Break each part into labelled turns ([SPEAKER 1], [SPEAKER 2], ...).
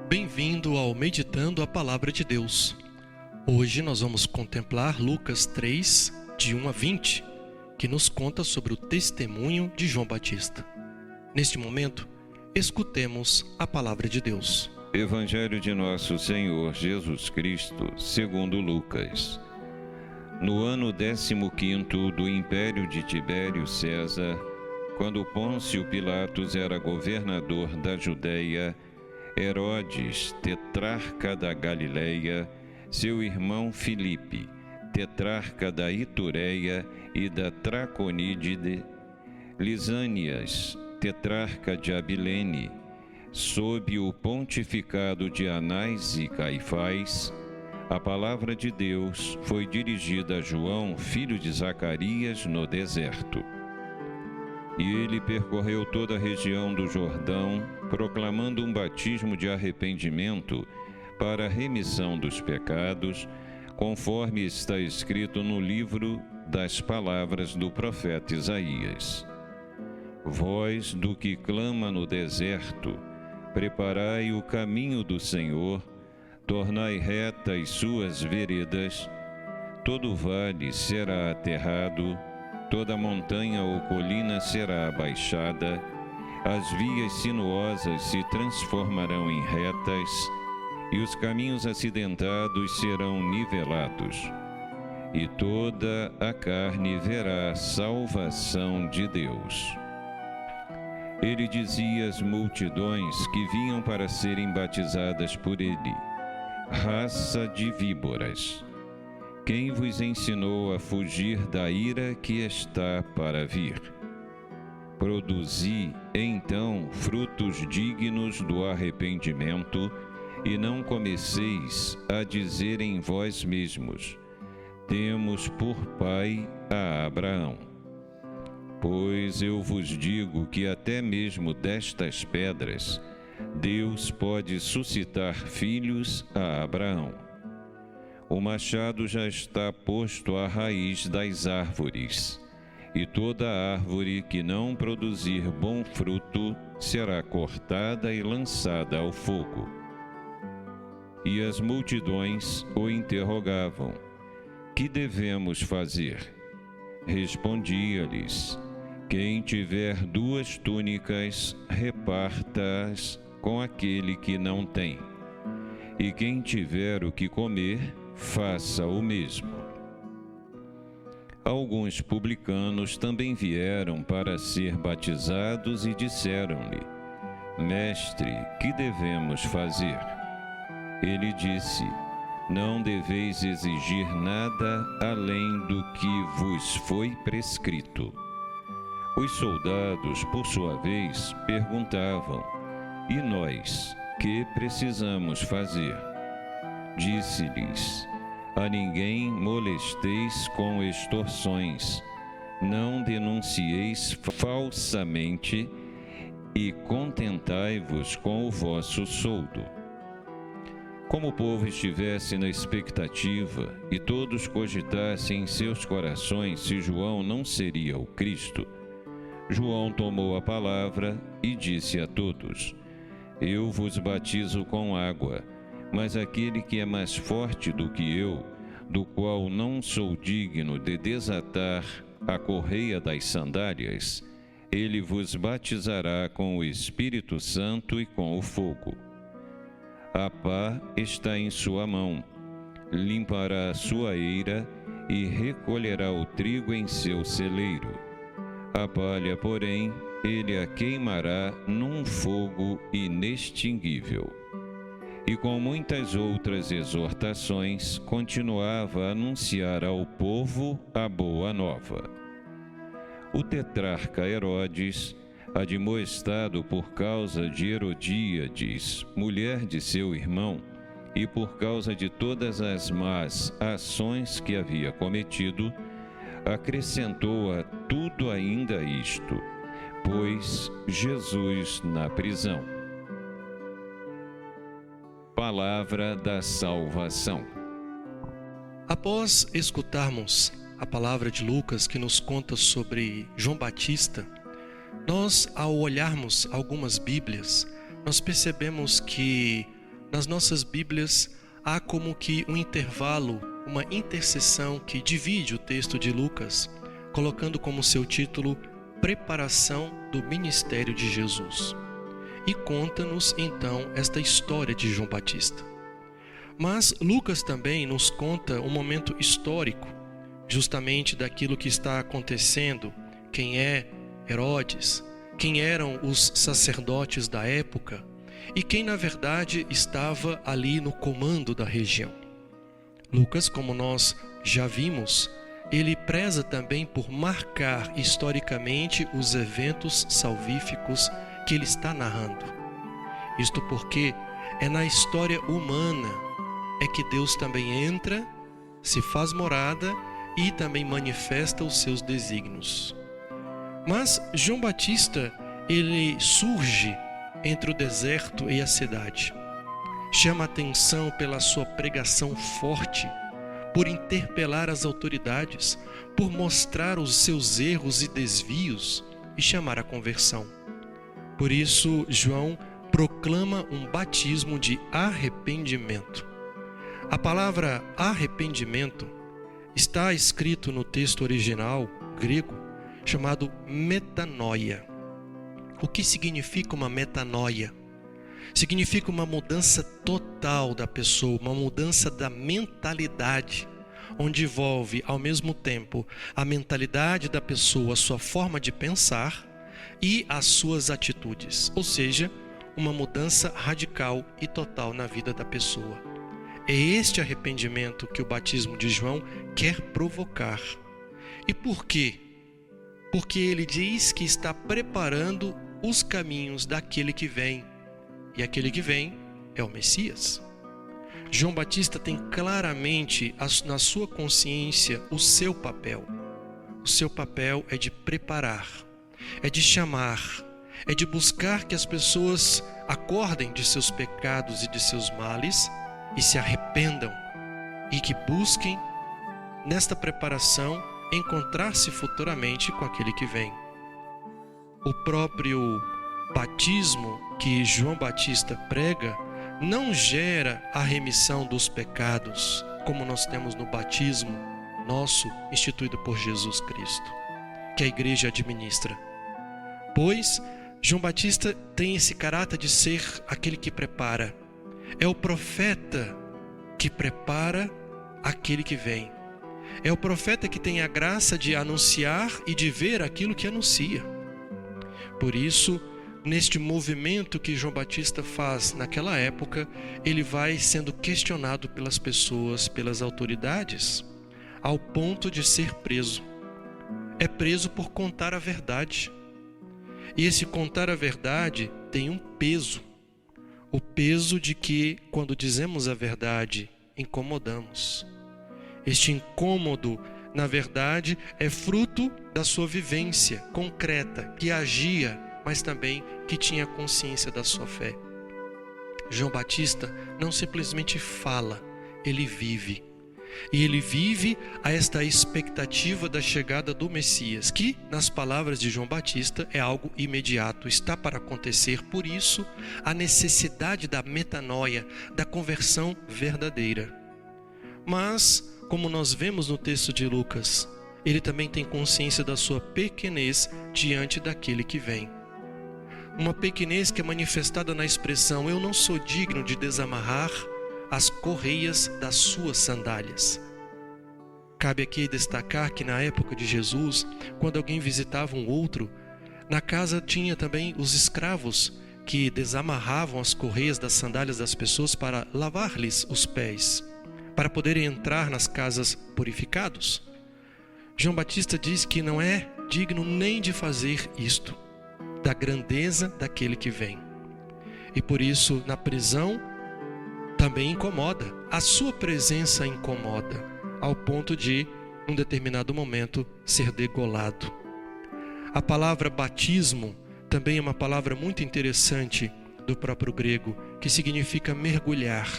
[SPEAKER 1] Bem-vindo ao Meditando a Palavra de Deus. Hoje nós vamos contemplar Lucas 3, de 1 a 20, que nos conta sobre o testemunho de João Batista. Neste momento, escutemos a Palavra de Deus.
[SPEAKER 2] Evangelho de Nosso Senhor Jesus Cristo, segundo Lucas. No ano 15º do Império de Tibério César, quando Pôncio Pilatos era governador da Judéia, Herodes, tetrarca da Galileia, seu irmão Filipe, tetrarca da Itureia e da Traconídide, Lisânias, tetrarca de Abilene, sob o pontificado de Anás e Caifás, a palavra de Deus foi dirigida a João, filho de Zacarias, no deserto. E ele percorreu toda a região do Jordão, proclamando um batismo de arrependimento para a remissão dos pecados, conforme está escrito no livro das palavras do profeta Isaías. Voz do que clama no deserto, preparai o caminho do Senhor, tornai retas suas veredas, todo vale será aterrado, toda montanha ou colina será abaixada, as vias sinuosas se transformarão em retas, e os caminhos acidentados serão nivelados. E toda a carne verá a salvação de Deus. Ele dizia às multidões que vinham para serem batizadas por ele: raça de víboras, quem vos ensinou a fugir da ira que está para vir? Produzi, então, frutos dignos do arrependimento, e não comeceis a dizer em vós mesmos: temos por pai a Abraão. Pois eu vos digo que até mesmo destas pedras, Deus pode suscitar filhos a Abraão. O machado já está posto à raiz das árvores, e toda árvore que não produzir bom fruto será cortada e lançada ao fogo. E as multidões o interrogavam: que devemos fazer? Respondia-lhes: quem tiver 2 túnicas, reparta-as com aquele que não tem. E quem tiver o que comer, faça o mesmo. Alguns publicanos também vieram para ser batizados e disseram-lhe: Mestre, que devemos fazer? Ele disse: não deveis exigir nada além do que vos foi prescrito. Os soldados, por sua vez, perguntavam: e nós, que precisamos fazer? Disse-lhes: a ninguém molesteis com extorsões, não denuncieis falsamente e contentai-vos com o vosso soldo. Como o povo estivesse na expectativa e todos cogitassem em seus corações se João não seria o Cristo, João tomou a palavra e disse a todos: eu vos batizo com água, mas aquele que é mais forte do que eu, do qual não sou digno de desatar a correia das sandálias, ele vos batizará com o Espírito Santo e com o fogo. A pá está em sua mão, limpará a sua eira e recolherá o trigo em seu celeiro. A palha, porém, ele a queimará num fogo inextinguível. E com muitas outras exortações, continuava a anunciar ao povo a boa nova. O tetrarca Herodes, admoestado por causa de Herodíades, mulher de seu irmão, e por causa de todas as más ações que havia cometido, acrescentou a tudo ainda isto: pôs Jesus na prisão. Palavra da salvação.
[SPEAKER 1] Após escutarmos a palavra de Lucas que nos conta sobre João Batista, nós, ao olharmos algumas Bíblias, nós percebemos que nas nossas Bíblias há como que um intervalo, uma interseção que divide o texto de Lucas, colocando como seu título Preparação do Ministério de Jesus. E conta-nos então esta história de João Batista. Mas Lucas também nos conta um momento histórico, justamente daquilo que está acontecendo, quem é Herodes, quem eram os sacerdotes da época e quem na verdade estava ali no comando da região. Lucas, como nós já vimos, ele preza também por marcar historicamente os eventos salvíficos que ele está narrando. Isto porque é na história humana é que Deus também entra, se faz morada e também manifesta os seus desígnios. Mas João Batista, ele surge entre o deserto e a cidade. Chama atenção pela sua pregação forte, por interpelar as autoridades, por mostrar os seus erros e desvios e chamar a conversão. Por isso, João proclama um batismo de arrependimento. A palavra arrependimento está escrito no texto original grego chamado metanoia. O que significa uma metanoia? Significa uma mudança total da pessoa, uma mudança da mentalidade, onde envolve ao mesmo tempo a mentalidade da pessoa, a sua forma de pensar e as suas atitudes, ou seja, uma mudança radical e total na vida da pessoa. É este arrependimento que o batismo de João quer provocar. E por quê? Porque ele diz que está preparando os caminhos daquele que vem. E aquele que vem é o Messias. João Batista tem claramente na sua consciência o seu papel. O seu papel é de preparar, é de chamar, é de buscar que as pessoas acordem de seus pecados e de seus males e se arrependam e que busquem, nesta preparação, encontrar-se futuramente com aquele que vem. O próprio batismo que João Batista prega não gera a remissão dos pecados, como nós temos no batismo nosso instituído por Jesus Cristo, que a igreja administra. Pois João Batista tem esse caráter de ser aquele que prepara. É o profeta que prepara aquele que vem. É o profeta que tem a graça de anunciar e de ver aquilo que anuncia. Por isso, neste movimento que João Batista faz naquela época, ele vai sendo questionado pelas pessoas, pelas autoridades, ao ponto de ser preso. É preso por contar a verdade. E esse contar a verdade tem um peso. O peso de que, quando dizemos a verdade, incomodamos. Este incômodo, na verdade, é fruto da sua vivência concreta, que agia, mas também que tinha consciência da sua fé. João Batista não simplesmente fala, ele vive. E ele vive a esta expectativa da chegada do Messias, que, nas palavras de João Batista, é algo imediato, está para acontecer. Por isso, a necessidade da metanoia, da conversão verdadeira. Mas, como nós vemos no texto de Lucas, ele também tem consciência da sua pequenez diante daquele que vem. Uma pequenez que é manifestada na expressão: eu não sou digno de desamarrar as correias das suas sandálias. Cabe aqui destacar que na época de Jesus, quando alguém visitava um outro, na casa tinha também os escravos que desamarravam as correias das sandálias das pessoas para lavar-lhes os pés, para poderem entrar nas casas purificados. João Batista diz que não é digno nem de fazer isto, da grandeza daquele que vem. E por isso, na prisão, também incomoda. A sua presença incomoda, ao ponto de, num determinado momento, ser degolado. A palavra batismo também é uma palavra muito interessante do próprio grego, que significa mergulhar.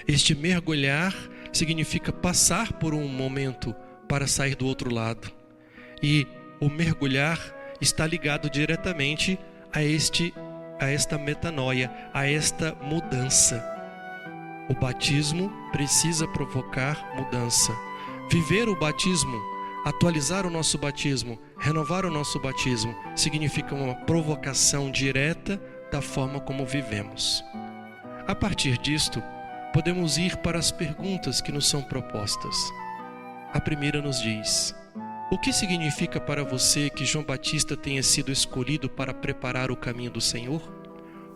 [SPEAKER 1] Este mergulhar significa passar por um momento para sair do outro lado. E o mergulhar está ligado diretamente a este a esta metanoia, a esta mudança. O batismo precisa provocar mudança. Viver o batismo, atualizar o nosso batismo, renovar o nosso batismo, significa uma provocação direta da forma como vivemos. A partir disto, podemos ir para as perguntas que nos são propostas. A primeira nos diz: o que significa para você que João Batista tenha sido escolhido para preparar o caminho do Senhor?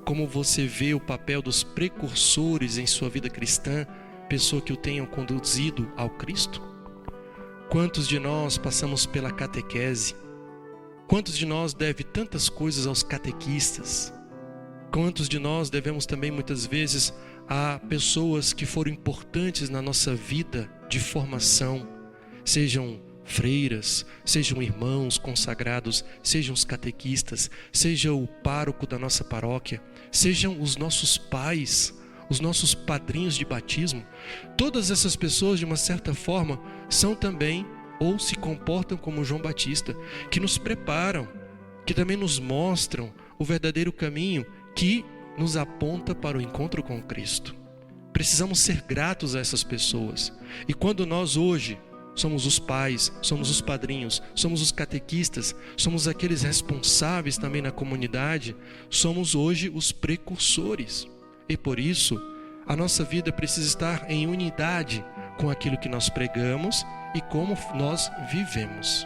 [SPEAKER 1] Como você vê o papel dos precursores em sua vida cristã, pessoa que o tenham conduzido ao Cristo? Quantos de nós passamos pela catequese? Quantos de nós deve tantas coisas aos catequistas? Quantos de nós devemos também muitas vezes a pessoas que foram importantes na nossa vida de formação, sejam freiras, sejam irmãos consagrados, sejam os catequistas, seja o pároco da nossa paróquia, sejam os nossos pais, os nossos padrinhos de batismo. Todas essas pessoas, de uma certa forma, são também ou se comportam como João Batista, que nos preparam, que também nos mostram o verdadeiro caminho que nos aponta para o encontro com Cristo. Precisamos ser gratos a essas pessoas. E quando nós hoje somos os pais, somos os padrinhos, somos os catequistas, somos aqueles responsáveis também na comunidade, somos hoje os precursores. E por isso, a nossa vida precisa estar em unidade com aquilo que nós pregamos e como nós vivemos.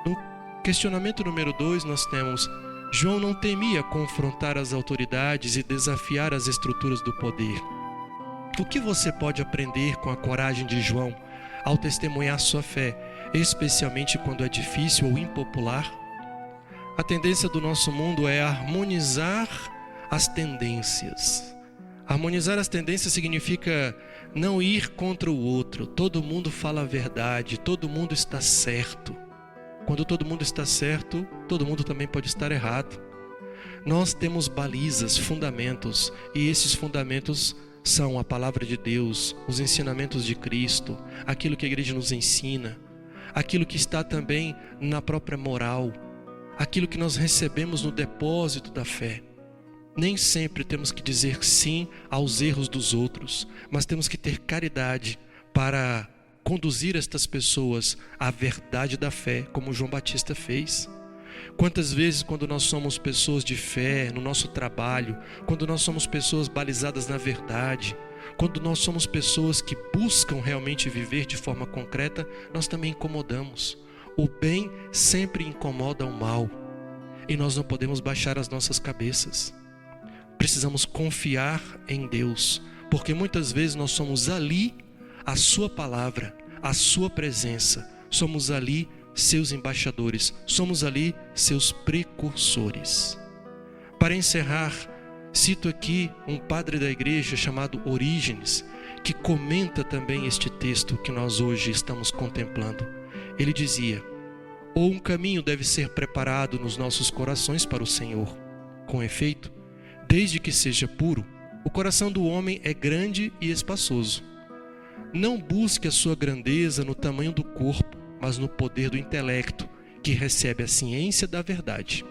[SPEAKER 1] No questionamento número 2, nós temos: João não temia confrontar as autoridades e desafiar as estruturas do poder. O que você pode aprender com a coragem de João ao testemunhar sua fé, especialmente quando é difícil ou impopular? A tendência do nosso mundo é harmonizar as tendências. Harmonizar as tendências significa não ir contra o outro. Todo mundo fala a verdade, todo mundo está certo. Quando todo mundo está certo, todo mundo também pode estar errado. Nós temos balizas, fundamentos, e esses fundamentos são a palavra de Deus, os ensinamentos de Cristo, aquilo que a igreja nos ensina, aquilo que está também na própria moral, aquilo que nós recebemos no depósito da fé. Nem sempre temos que dizer sim aos erros dos outros, mas temos que ter caridade para conduzir estas pessoas à verdade da fé, como João Batista fez. Quantas vezes, quando nós somos pessoas de fé no nosso trabalho, quando nós somos pessoas balizadas na verdade, quando nós somos pessoas que buscam realmente viver de forma concreta, nós também incomodamos. O bem sempre incomoda o mal, e nós não podemos baixar as nossas cabeças. Precisamos confiar em Deus, porque muitas vezes nós somos ali a sua palavra, a sua presença, somos ali seus embaixadores, somos ali seus precursores. Para encerrar, cito aqui um padre da igreja chamado Orígenes, que comenta também este texto que nós hoje estamos contemplando. Ele dizia: ou um caminho deve ser preparado nos nossos corações para o Senhor. Com efeito, desde que seja puro, o coração do homem é grande e espaçoso. Não busque a sua grandeza no tamanho do corpo, mas no poder do intelecto, que recebe a ciência da verdade.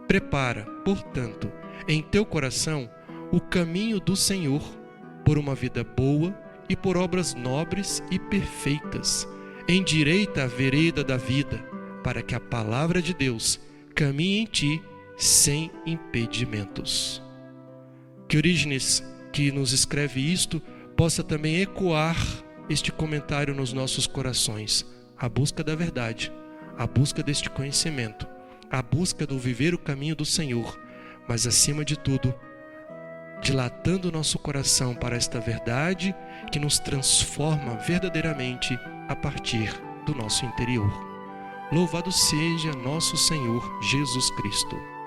[SPEAKER 1] Prepara, portanto, em teu coração o caminho do Senhor, por uma vida boa e por obras nobres e perfeitas. Endireita a vereda da vida, para que a palavra de Deus caminhe em ti sem impedimentos. Que Orígenes, que nos escreve isto, possa também ecoar este comentário nos nossos corações. A busca da verdade, a busca deste conhecimento, a busca do viver o caminho do Senhor, mas acima de tudo, dilatando o nosso coração para esta verdade que nos transforma verdadeiramente a partir do nosso interior. Louvado seja nosso Senhor Jesus Cristo.